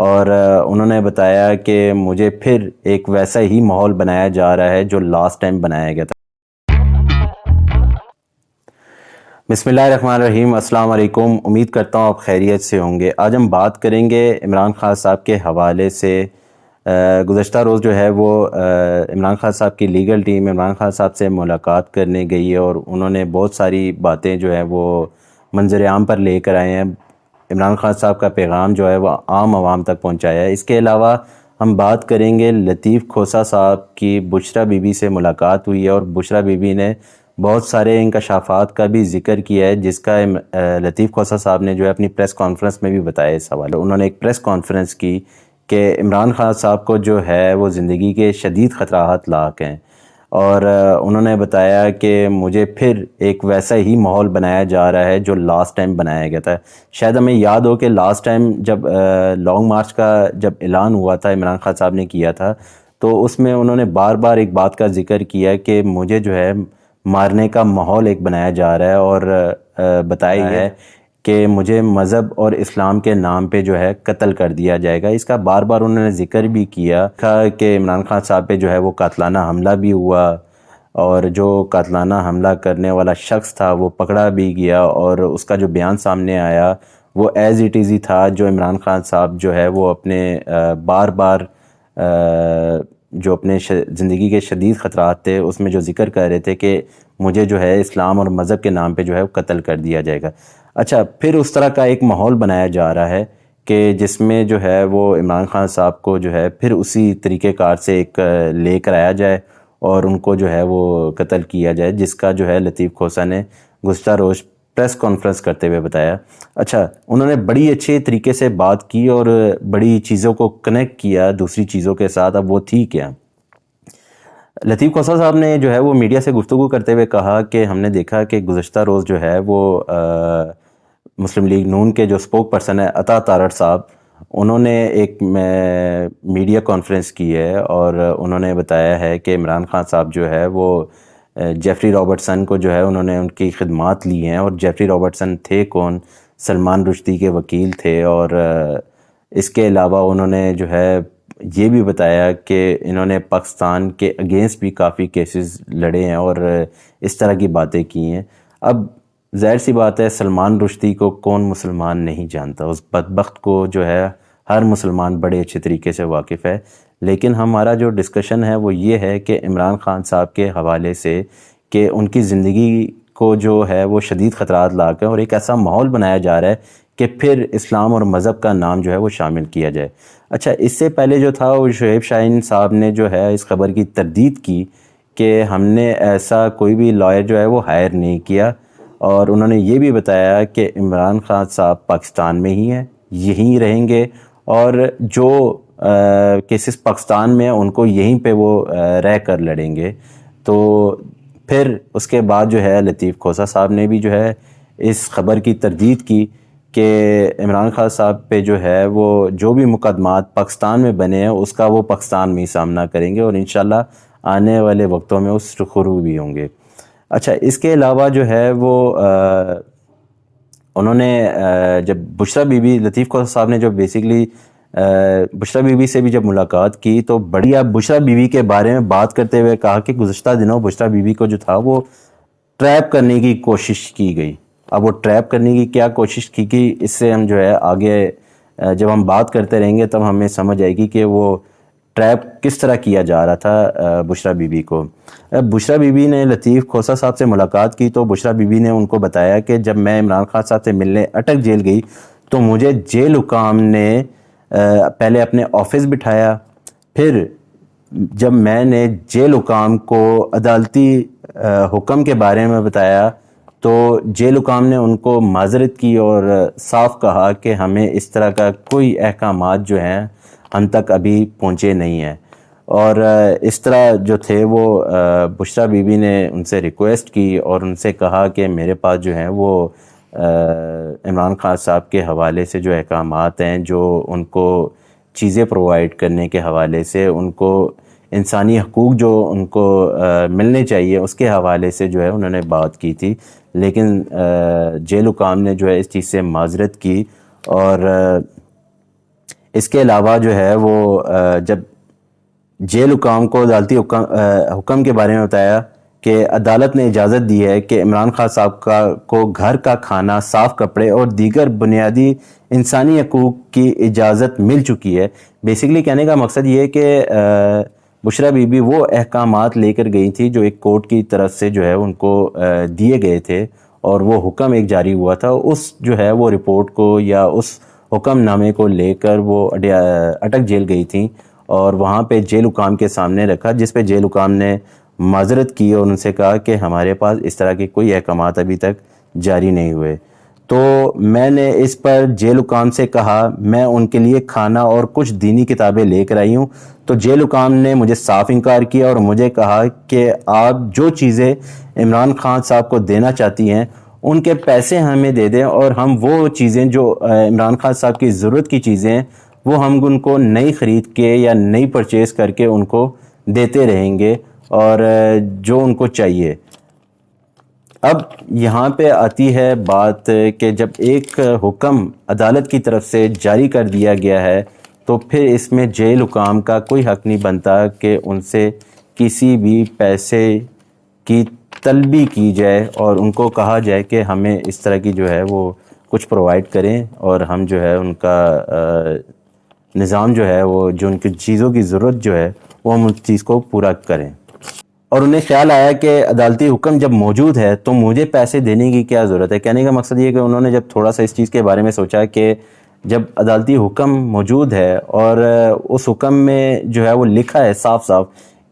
اور انہوں نے بتایا کہ مجھے پھر ایک ویسا ہی ماحول بنایا جا رہا ہے جو لاسٹ ٹائم بنایا گیا تھا۔ بسم اللہ الرحمن الرحیم، السلام علیکم، امید کرتا ہوں آپ خیریت سے ہوں گے۔ آج ہم بات کریں گے عمران خان صاحب کے حوالے سے۔ گزشتہ روز جو ہے وہ عمران خان صاحب کی لیگل ٹیم عمران خان صاحب سے ملاقات کرنے گئی ہے اور انہوں نے بہت ساری باتیں جو ہے وہ منظر عام پر لے کر آئے ہیں۔ عمران خان صاحب کا پیغام جو ہے وہ عام عوام تک پہنچایا ہے۔ اس کے علاوہ ہم بات کریں گے لطیف کھوسہ صاحب کی بشریٰ بی بی سے ملاقات ہوئی ہے اور بشریٰ بی بی نے بہت سارے انکشافات کا بھی ذکر کیا ہے، جس کا لطیف کھوسہ صاحب نے جو ہے اپنی پریس کانفرنس میں بھی بتایا اس حوالے۔ انہوں نے ایک پریس کانفرنس کی کہ عمران خان صاحب کو جو ہے وہ زندگی کے شدید خطرات لاحق ہیں، اور انہوں نے بتایا کہ مجھے پھر ایک ویسا ہی ماحول بنایا جا رہا ہے جو لاسٹ ٹائم بنایا گیا تھا۔ شاید ہمیں یاد ہو کہ لاسٹ ٹائم جب لانگ مارچ کا جب اعلان ہوا تھا، عمران خان صاحب نے کیا تھا، تو اس میں انہوں نے بار بار ایک بات کا ذکر کیا کہ مجھے جو ہے مارنے کا ماحول ایک بنایا جا رہا ہے، اور بتایا ہے کہ مجھے مذہب اور اسلام کے نام پہ جو ہے قتل کر دیا جائے گا۔ اس کا بار بار انہوں نے ذکر بھی کیا کہ عمران خان صاحب پہ جو ہے وہ قاتلانہ حملہ بھی ہوا، اور جو قاتلانہ حملہ کرنے والا شخص تھا وہ پکڑا بھی گیا، اور اس کا جو بیان سامنے آیا وہ ایز اٹ از ہی تھا جو عمران خان صاحب جو ہے وہ اپنے بار بار جو اپنے زندگی کے شدید خطرات تھے اس میں جو ذکر کر رہے تھے کہ مجھے جو ہے اسلام اور مذہب کے نام پہ جو ہے قتل کر دیا جائے گا۔ اچھا، پھر اس طرح کا ایک ماحول بنایا جا رہا ہے کہ جس میں جو ہے وہ عمران خان صاحب کو جو ہے پھر اسی طریقہ کار سے ایک لے کر آیا جائے اور ان کو جو ہے وہ قتل کیا جائے، جس کا جو ہے لطیف کھوسہ نے گزشتہ روز پریس کانفرنس کرتے ہوئے بتایا۔ اچھا، انہوں نے بڑی اچھے طریقے سے بات کی اور بڑی چیزوں کو کنیکٹ کیا دوسری چیزوں کے ساتھ۔ اب وہ تھی کیا؟ لطیف کھوسہ صاحب نے جو ہے وہ میڈیا سے گفتگو کرتے ہوئے کہا کہ ہم نے دیکھا کہ گزشتہ روز جو ہے وہ مسلم لیگ نون کے جو اسپوک پرسن ہے عطا تارڑ صاحب، انہوں نے ایک میڈیا کانفرنس کی ہے اور انہوں نے بتایا ہے کہ عمران خان صاحب جو ہے وہ جیفری رابرٹسن کو جو ہے انہوں نے ان کی خدمات لی ہیں، اور جیفری رابرٹسن تھے کون؟ سلمان رشدی کے وکیل تھے، اور اس کے علاوہ انہوں نے جو ہے یہ بھی بتایا کہ انہوں نے پاکستان کے اگینسٹ بھی کافی کیسز لڑے ہیں اور اس طرح کی باتیں کی ہیں۔ اب ظاہر سی بات ہے، سلمان رشدی کو کون مسلمان نہیں جانتا؟ اس بدبخت کو جو ہے ہر مسلمان بڑے اچھے طریقے سے واقف ہے، لیکن ہمارا جو ڈسکشن ہے وہ یہ ہے کہ عمران خان صاحب کے حوالے سے کہ ان کی زندگی کو جو ہے وہ شدید خطرات لاحق ہیں اور ایک ایسا ماحول بنایا جا رہا ہے کہ پھر اسلام اور مذہب کا نام جو ہے وہ شامل کیا جائے۔ اچھا، اس سے پہلے جو تھا وہ شعیب شاہین صاحب نے جو ہے اس خبر کی تردید کی کہ ہم نے ایسا کوئی بھی لائر جو ہے وہ ہائر نہیں کیا، اور انہوں نے یہ بھی بتایا کہ عمران خان صاحب پاکستان میں ہی ہیں، یہیں رہیں گے، اور جو کیسز پاکستان میں ہیں ان کو یہیں پہ وہ رہ کر لڑیں گے۔ تو پھر اس کے بعد جو ہے لطیف کھوسہ صاحب نے بھی جو ہے اس خبر کی تردید کی کہ عمران خان صاحب پہ جو ہے وہ جو بھی مقدمات پاکستان میں بنے ہیں اس کا وہ پاکستان میں ہی سامنا کریں گے، اور انشاءاللہ آنے والے وقتوں میں اس رخرو بھی ہوں گے۔ اچھا، اس کے علاوہ جو ہے وہ انہوں نے جب بشریٰ بی بی لطیف کھوسہ صاحب نے جو بیسیکلی بشریٰ بی بی سے بھی جب ملاقات کی تو بڑھیا بشریٰ بی بی کے بارے میں بات کرتے ہوئے کہا کہ گزشتہ دنوں بشریٰ بی بی کو جو تھا وہ ٹریپ کرنے کی کوشش کی گئی۔ اب وہ ٹریپ کرنے کی کیا کوشش کی گئی، اس سے ہم جو ہے آگے جب ہم بات کرتے رہیں گے تب ہمیں سمجھ آئے گی کہ وہ ٹریپ کس طرح کیا جا رہا تھا بشریٰ بی بی کو۔ بشریٰ بی بی نے لطیف کھوسہ صاحب سے ملاقات کی تو بشریٰ بی بی نے ان کو بتایا کہ جب میں عمران خان صاحب سے ملنے اٹک جیل گئی تو مجھے جیل حکام نے پہلے اپنے آفس بٹھایا، پھر جب میں نے جیل حکام کو عدالتی حکم کے بارے میں بتایا تو جیل حکام نے ان کو معذرت کی اور صاف کہا کہ ہمیں اس طرح کا کوئی احکامات جو ہیں ہم تک ابھی پہنچے نہیں ہیں، اور اس طرح جو تھے وہ بشریٰ بی بی نے ان سے ریکویسٹ کی اور ان سے کہا کہ میرے پاس جو ہیں وہ عمران خان صاحب کے حوالے سے جو احکامات ہیں، جو ان کو چیزیں پرووائڈ کرنے کے حوالے سے، ان کو انسانی حقوق جو ان کو ملنے چاہیے اس کے حوالے سے جو ہے انہوں نے بات کی تھی، لیکن جیل حکام نے جو ہے اس چیز سے معذرت کی اور اس کے علاوہ جو ہے وہ جب جیل حکام کو عدالتی حکم کے بارے میں بتایا کہ عدالت نے اجازت دی ہے کہ عمران خان صاحب کو گھر کا کھانا، صاف کپڑے اور دیگر بنیادی انسانی حقوق کی اجازت مل چکی ہے۔ بیسیکلی کہنے کا مقصد یہ ہے کہ بشریٰ بی بی وہ احکامات لے کر گئی تھی جو ایک کورٹ کی طرف سے جو ہے ان کو دیے گئے تھے، اور وہ حکم ایک جاری ہوا تھا، اس جو ہے وہ رپورٹ کو یا اس حکم نامے کو لے کر وہ اٹک جیل گئی تھیں، اور وہاں پہ جیل حکام کے سامنے رکھا، جس پہ جیل حکام نے معذرت کی اور ان سے کہا کہ ہمارے پاس اس طرح کے کوئی احکامات ابھی تک جاری نہیں ہوئے۔ تو میں نے اس پر جیل حکام سے کہا میں ان کے لیے کھانا اور کچھ دینی کتابیں لے کر آئی ہوں، تو جیل حکام نے مجھے صاف انکار کیا اور مجھے کہا کہ آپ جو چیزیں عمران خان صاحب کو دینا چاہتی ہیں ان کے پیسے ہمیں دے دیں، اور ہم وہ چیزیں جو عمران خان صاحب کی ضرورت کی چیزیں ہیں وہ ہم ان کو نئی خرید کے یا نئی پرچیز کر کے ان کو دیتے رہیں گے، اور جو ان کو چاہیے۔ اب یہاں پہ آتی ہے بات کہ جب ایک حکم عدالت کی طرف سے جاری کر دیا گیا ہے تو پھر اس میں جیل حکام کا کوئی حق نہیں بنتا کہ ان سے کسی بھی پیسے کی طلبی کی جائے اور ان کو کہا جائے کہ ہمیں اس طرح کی جو ہے وہ کچھ پرووائڈ کریں، اور ہم جو ہے ان کا نظام جو ہے وہ جو ان کی چیزوں کی ضرورت جو ہے وہ ہم اس چیز کو پورا کریں۔ اور انہیں خیال آیا کہ عدالتی حکم جب موجود ہے تو مجھے پیسے دینے کی کیا ضرورت ہے۔ کہنے کا مقصد یہ ہے کہ انہوں نے جب تھوڑا سا اس چیز کے بارے میں سوچا کہ جب عدالتی حکم موجود ہے اور اس حکم میں جو ہے وہ لکھا ہے صاف صاف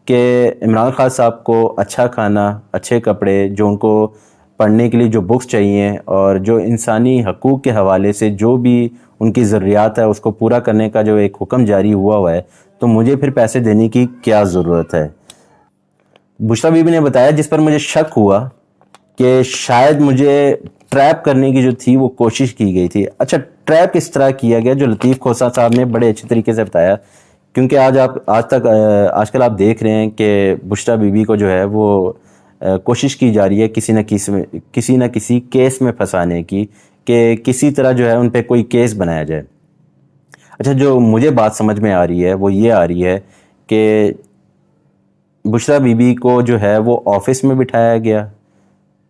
کہ عمران خان صاحب کو اچھا کھانا، اچھے کپڑے، جو ان کو پڑھنے کے لیے جو بکس چاہیے اور جو انسانی حقوق کے حوالے سے جو بھی ان کی ضروریات ہے اس کو پورا کرنے کا جو ایک حکم جاری ہوا ہے، تو مجھے پھر پیسے دینے کی کیا ضرورت ہے۔ بشریٰ بی بی نے بتایا، جس پر مجھے شک ہوا کہ شاید مجھے ٹریپ کرنے کی جو تھی وہ کوشش کی گئی تھی۔ اچھا، ٹریپ کس طرح کیا گیا جو لطیف کھوسہ صاحب نے بڑے اچھے طریقے سے بتایا، کیونکہ آج کل آپ دیکھ رہے ہیں کہ بشریٰ بی بی کو جو ہے وہ کوشش کی جا رہی ہے کسی نہ کسی کیس میں پھنسانے کی، کہ کسی طرح جو ہے ان پہ کوئی کیس بنایا جائے۔ اچھا، جو مجھے بات سمجھ میں آ رہی ہے وہ یہ آ رہی ہے کہ بشریٰ بی بی کو جو ہے وہ آفس میں بٹھایا گیا،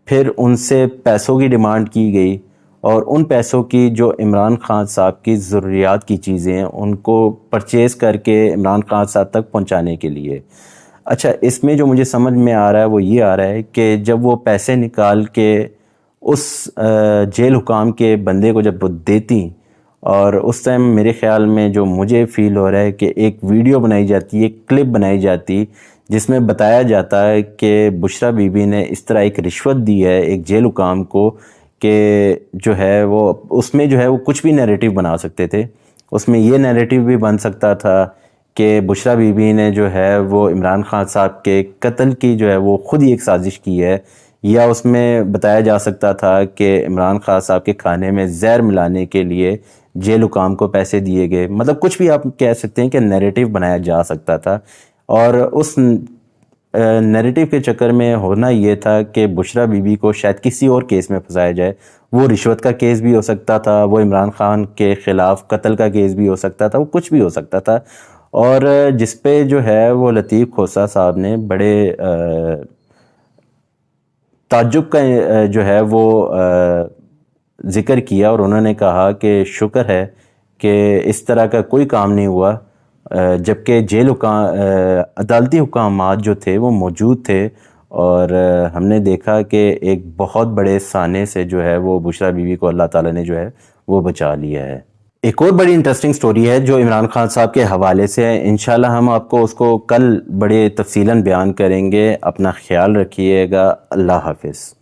پھر ان سے پیسوں کی ڈیمانڈ کی گئی، اور ان پیسوں کی جو عمران خان صاحب کی ضروریات کی چیزیں ہیں ان کو پرچیز کر کے عمران خان صاحب تک پہنچانے کے لیے۔ اچھا، اس میں جو مجھے سمجھ میں آ رہا ہے وہ یہ آ رہا ہے کہ جب وہ پیسے نکال کے اس جیل حکام کے بندے کو جب وہ دیتی، اور اس ٹائم میرے خیال میں جو مجھے فیل ہو رہا ہے کہ ایک ویڈیو بنائی جاتی، ایک کلپ بنائی جاتی جس میں بتایا جاتا ہے کہ بشریٰ بی بی نے اس طرح ایک رشوت دی ہے ایک جیل حکام کو کہ جو ہے وہ اس میں جو ہے وہ کچھ بھی نیریٹو بنا سکتے تھے۔ اس میں یہ نیریٹو بھی بن سکتا تھا کہ بشریٰ بی بی نے جو ہے وہ عمران خان صاحب کے قتل کی جو ہے وہ خود ہی ایک سازش کی ہے، یا اس میں بتایا جا سکتا تھا کہ عمران خان صاحب کے کھانے میں زہر ملانے کے لیے جیل حکام کو پیسے دیے گئے۔ مطلب کچھ بھی آپ کہہ سکتے ہیں کہ نیریٹو بنایا جا سکتا تھا، اور اس نیریٹو کے چکر میں ہونا یہ تھا کہ بشریٰ بی بی کو شاید کسی اور کیس میں پھنسایا جائے۔ وہ رشوت کا کیس بھی ہو سکتا تھا، وہ عمران خان کے خلاف قتل کا کیس بھی ہو سکتا تھا، وہ کچھ بھی ہو سکتا تھا، اور جس پہ جو ہے وہ لطیف کھوسہ صاحب نے بڑے تعجب کا جو ہے وہ ذکر کیا، اور انہوں نے کہا کہ شکر ہے کہ اس طرح کا کوئی کام نہیں ہوا، جبکہ عدالتی حکامات جو تھے وہ موجود تھے، اور ہم نے دیکھا کہ ایک بہت بڑے سانے سے جو ہے وہ بشریٰ بی بی کو اللہ تعالیٰ نے جو ہے وہ بچا لیا ہے۔ ایک اور بڑی انٹرسٹنگ سٹوری ہے جو عمران خان صاحب کے حوالے سے ہے، انشاءاللہ ہم آپ کو اس کو کل بڑے تفصیلاً بیان کریں گے۔ اپنا خیال رکھیے گا، اللہ حافظ۔